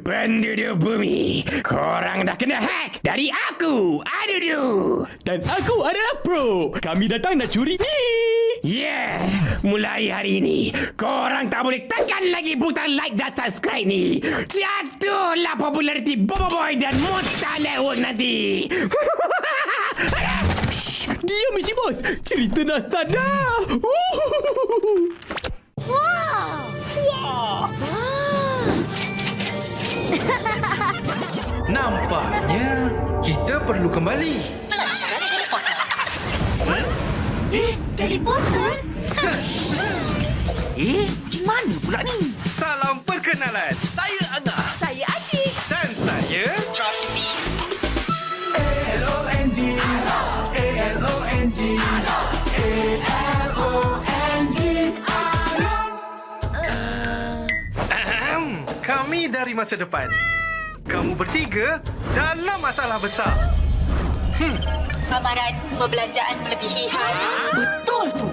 Penduduk bumi, korang dah kena hack dari aku, Adudu. Dan aku adalah Pro. Kami datang nak curi ni. Yeah, mulai hari ini, korang tak boleh tekan lagi butang like dan subscribe ni. Jatuhlah populariti Bobo Boy dan Monster Network nanti. Shh, diam Encik Bos. Cerita dah start dah. Nampaknya kita perlu kembali. Pelajaran teleporter. Teleporter? Macam mana pula ni? Salam perkenalan. Saya Angah. Saya Asyik. Dan saya Drop the beat. ALONG. ALONG. kami dari masa depan. Kamu bertiga dalam masalah besar. Amaran perbelanjaan melebihi had. Betul tu.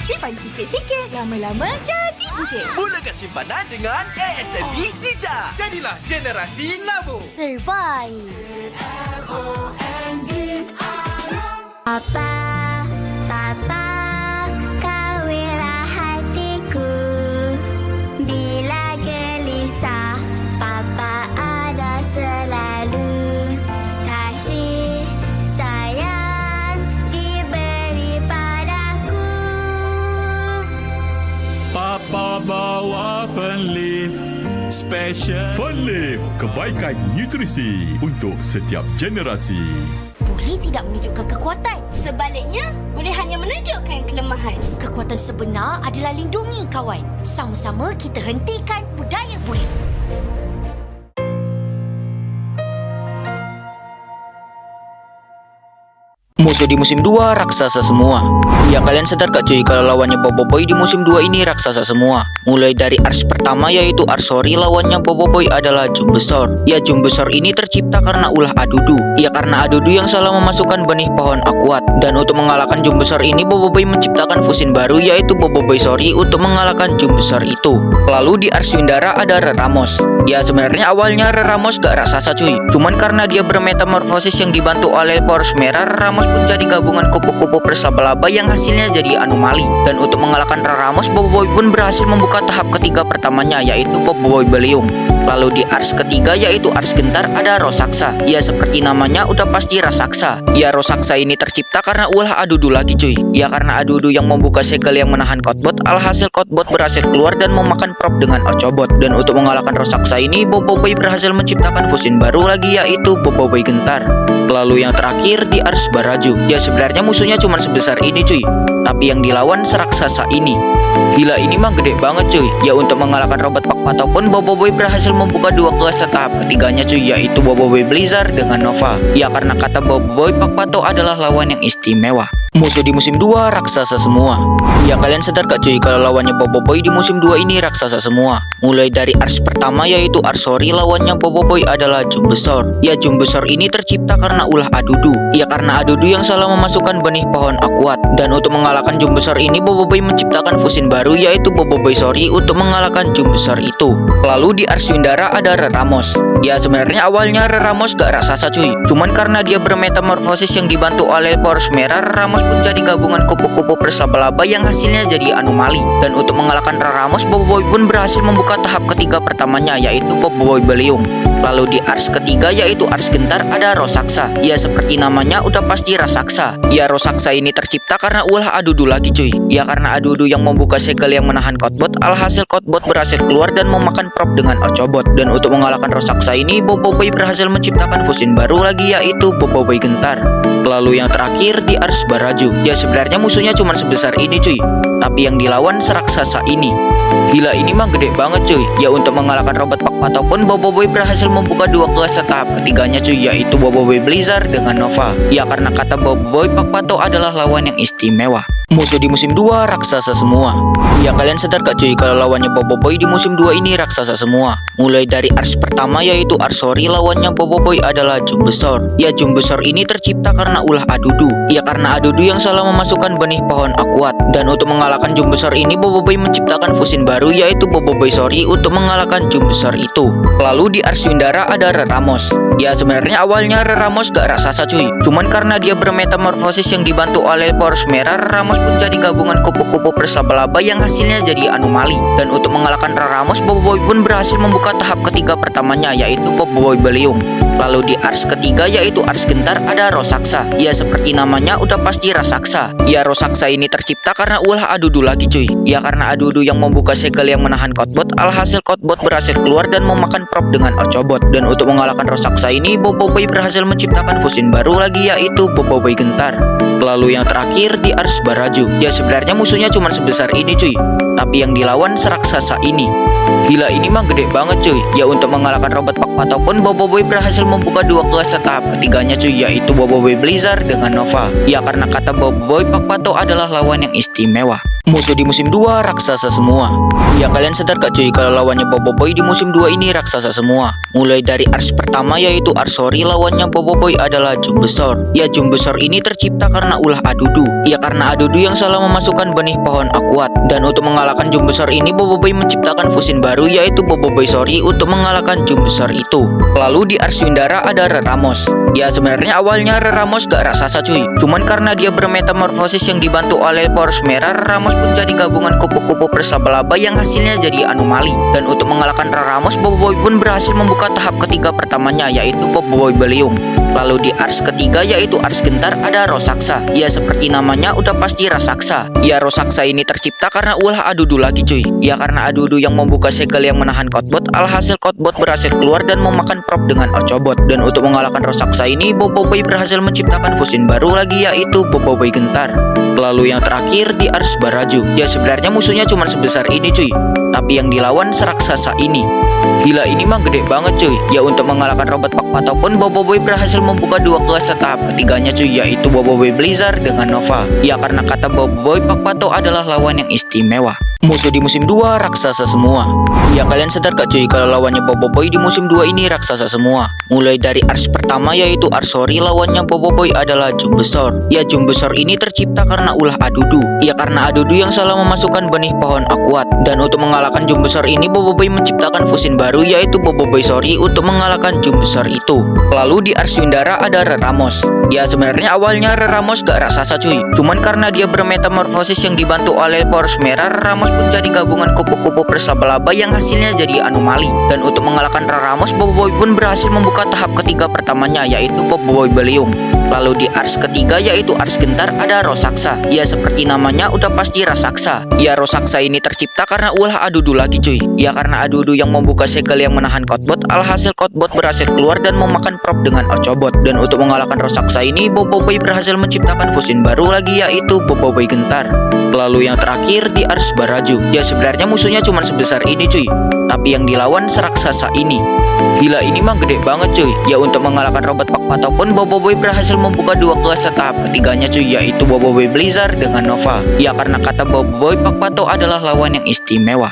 Simpan sikit-sikit, lama-lama jadi bukit. Mulakan simpanan dengan ASMB Ninja. Jadilah generasi labu. Terbaik. Papa, Papa, kawinlah hatiku. Bila gelisah, Papa ada selalu. Kasih sayang diberi padaku. Papa bawa Fernleaf Special. Fernleaf, kebaikan nutrisi untuk setiap generasi. Boleh tidak menunjukkan kekuatan. Sebaliknya, boleh hanya menunjukkan kelemahan. Kekuatan sebenar adalah lindungi kawan. Sama-sama kita hentikan budaya buli. Musuh di musim 2 raksasa semua. Ya kalian sadar gak cuy kalau lawannya Bobo Boy di musim 2 ini raksasa semua. Mulai dari ars pertama yaitu Arsori, lawannya Bobo Boy adalah Jumbesor. Ya Jumbesor ini tercipta karena ulah Adudu. Ya karena Adudu yang salah memasukkan benih pohon akuat. Dan untuk mengalahkan Jumbesor ini Bobo Boy menciptakan fusin baru yaitu Bobo Boy Sori untuk mengalahkan Jumbesor itu. Lalu di ars Windara ada Reramos. Ya sebenarnya awalnya Reramos gak raksasa cuy. Cuman karena dia bermetamorfosis yang dibantu oleh poros merah, Reramos pun jadi gabungan kupu-kupu persabalaba yang hasilnya jadi anomali. Dan untuk mengalahkan Reramos, Bobo Boy pun berhasil membuka tahap ketiga pertamanya yaitu Bobo Boy Beliung. Lalu di ars ketiga yaitu ars Gentar ada Rosaksa. Ya seperti namanya udah pasti raksasa. Ya Rosaksa ini tercipta karena ulah Adudu lagi cuy. Ya karena Adudu yang membuka segel yang menahan Kotbot, alhasil Kotbot berhasil keluar dan memakan prop dengan Orcobot. Dan untuk mengalahkan Rosaksa ini Bobo Boy berhasil menciptakan fusin baru lagi yaitu Bobo Boy Gentar. Lalu yang terakhir di ars Baraju. Ya sebenarnya musuhnya cuma sebesar ini cuy, tapi yang dilawan seraksasa ini. Gila ini mah gede banget cuy. Ya untuk mengalahkan robot Pak Pato pun Bobo Boy berhasil membuka dua kelas tahap ketiganya cuy, yaitu Bobo Boy Blizzard dengan Nova. Ya karena kata Bobo Boy, Pak Pato adalah lawan yang istimewa. Musuh di musim 2 raksasa semua. Ya kalian sadar gak cuy kalau lawannya Bobo Boy di musim 2 ini raksasa semua. Mulai dari ars pertama yaitu Arsori, lawannya Bobo Boy adalah Jumbesor. Ya Jumbesor ini tercipta karena ulah Adudu. Ya karena Adudu yang salah memasukkan benih pohon akuat. Dan untuk mengalahkan Jumbesor ini Bobo Boy menciptakan fusin baru yaitu Bobo Boy Sori untuk mengalahkan Jumbesor itu. Lalu di ars Windara ada Reramos. Ya sebenarnya awalnya Reramos gak raksasa cuy. Cuman karena dia bermetamorfosis yang dibantu oleh poros merah, Reramos pun jadi gabungan kupu-kupu persabalaba yang hasilnya jadi anomali. Dan untuk mengalahkan Reramos, Bobo Boy pun berhasil membuka tahap ketiga pertamanya yaitu Bobo Boy Beliung. Lalu di ars ketiga yaitu ars Gentar ada Rosaksa. Ya seperti namanya udah pasti raksasa. Ya Rosaksa ini tercipta karena ulah Adudu lagi cuy. Ya karena Adudu yang membuka segel yang menahan Kotbot, alhasil Kotbot berhasil keluar dan memakan prop dengan Orcobot. Dan untuk mengalahkan Rosaksa ini Bobo Boy berhasil menciptakan fusin baru lagi yaitu Bobo Boy Gentar. Lalu yang terakhir di ars Baraju. Ya sebenarnya musuhnya cuma sebesar ini cuy, tapi yang dilawan seraksasa ini. Gila ini mah gede banget cuy. Ya untuk mengalahkan robot Pak Pato pun Bobo Boy berhasil membuka dua kelas tahap ketiganya cuy, yaitu Bobo Boy Blizzard dengan Nova. Ya karena kata Bobo Boy, Pak Pato adalah lawan yang istimewa. Musuh di musim 2 raksasa semua. Ya kalian sadar gak cuy kalau lawannya Boboiboy di musim 2 ini raksasa semua. Mulai dari ars pertama yaitu Arsori, lawannya Boboiboy adalah Jumbesor. Ya Jumbesor ini tercipta karena ulah Adudu. Ya karena Adudu yang salah memasukkan benih pohon akuat. Dan untuk mengalahkan Jumbesor ini Boboiboy menciptakan fusin baru yaitu Boboiboy Sori untuk mengalahkan Jumbesor itu. Lalu di ars Windara ada Reramos. Ya sebenarnya awalnya Reramos gak raksasa cuy. Cuman karena dia bermetamorfosis yang dibantu oleh poros merah, Reramos pun jadi gabungan kupu-kupu berlaba-laba yang hasilnya jadi anomali. Dan untuk mengalahkan Reramos, Boboiboy pun berhasil membuka tahap ketiga pertamanya yaitu Boboiboy Beliung. Lalu di ars ketiga yaitu ars Gentar ada Rosaksa. Ya seperti namanya udah pasti raksasa. Ya Rosaksa ini tercipta karena ulah Adudu lagi cuy. Ya karena Adudu yang membuka segel yang menahan Kotbot, alhasil Kotbot berhasil keluar dan memakan prop dengan Ocobot. Dan untuk mengalahkan Rosaksa ini Boboiboy berhasil menciptakan fusin baru lagi yaitu Boboiboy Gentar. Lalu yang terakhir di ars Baraju. Ya sebenarnya musuhnya cuma sebesar ini cuy, tapi yang dilawan seraksasa ini. Gila ini mah gede banget cuy. Ya untuk mengalahkan Robot Pakpato pun Boboiboy berhasil membuka dua kelas tahap ketiganya cuy, yaitu Boboiboy Blizzard dengan Nova. Ya karena kata Boboiboy, Pakpato adalah lawan yang istimewa. Musuh di musim 2 raksasa semua. Ya kalian sadar gak cuy kalau lawannya Boboiboy di musim 2 ini raksasa semua. Mulai dari ars pertama yaitu Arsori, lawannya Boboiboy adalah Jumbesor. Ya Jumbesor ini tercipta karena ulah Adudu. Ya karena Adudu yang salah memasukkan benih pohon akuat. Dan untuk mengalahkan Jumbesor ini Boboiboy menciptakan fusin baru yaitu Boboiboy Sori untuk mengalahkan Jumbesor itu. Lalu di ars Windara ada Reramos. Ya sebenarnya awalnya Reramos gak raksasa cuy. Cuman karena dia bermetamorfosis yang dibantu oleh poros merah, Reramos pun jadi gabungan kupu-kupu berlaba-laba yang hasilnya jadi anomali. Dan untuk mengalahkan Reramos, Boboiboy pun berhasil membuka tahap ketiga pertamanya yaitu Boboiboy Beliung. Lalu di ars ketiga yaitu ars Gentar ada Rosaksa. Ya seperti namanya udah pasti raksasa. Ya Rosaksa ini tercipta karena ulah Adudu lagi cuy. Ya karena Adudu yang membuka segel yang menahan Kotbot, alhasil Kotbot berhasil keluar dan memakan prop dengan Ocobot. Dan untuk mengalahkan Rosaksa ini Boboiboy berhasil menciptakan fusin baru lagi yaitu Boboiboy Gentar. Lalu yang terakhir di ars Baraju. Ya sebenarnya musuhnya cuma sebesar ini cuy, tapi yang dilawan seraksasa ini. Gila ini mah gede banget cuy. Ya untuk mengalahkan Robot Pakpato pun Boboiboy berhasil membuka dua kelas tahap ketiganya cuy, yaitu Boboiboy Blizzard dengan Nova. Ya karena kata Boboiboy, Pakpato adalah lawan yang istimewa. Musuh di musim 2 raksasa semua. Ya kalian sadar gak cuy kalau lawannya Boboiboy di musim 2 ini raksasa semua. Mulai dari ars pertama yaitu Arsori, lawannya Boboiboy adalah Jumbesor. Ya Jumbesor ini tercipta karena ulah Adudu. Ya karena Adudu yang salah memasukkan benih pohon akuat. Dan untuk mengalahkan Jumbesor ini Boboiboy menciptakan fusin baru yaitu Boboiboy Sori untuk mengalahkan Jumbesor itu. Lalu di ars Windara ada Reramos. Ya sebenarnya awalnya Reramos gak raksasa cuy. Cuman karena dia bermetamorfosis yang dibantu oleh poros merah, Reramos pun jadi gabungan kupu-kupu berlaba-laba yang hasilnya jadi anomali. Dan untuk mengalahkan Reramos, Boboiboy pun berhasil membuka tahap ketiga pertamanya yaitu Boboiboy Beliung. Lalu di ars ketiga yaitu ars Gentar ada Rosaksa. Ya seperti namanya udah pasti raksasa. Ya Rosaksa ini tercipta karena ulah Adudu lagi cuy. Ya karena Adudu yang membuka segel yang menahan Kotbot, alhasil Kotbot berhasil keluar dan memakan prop dengan Ocobot. Dan untuk mengalahkan Rosaksa ini Boboiboy berhasil menciptakan fusin baru lagi yaitu Boboiboy Gentar. Lalu yang terakhir di ars Baraju. Ya sebenarnya musuhnya cuma sebesar ini cuy, tapi yang dilawan seraksasa ini. Gila ini mah gede banget cuy. Ya untuk mengalahkan Robot Pakpato pun Boboiboy berhasil membuka dua kelas tahap ketiganya cuy, yaitu Boboiboy Blizzard dengan Nova. Ya karena kata Boboiboy, Pakpato adalah lawan yang istimewa.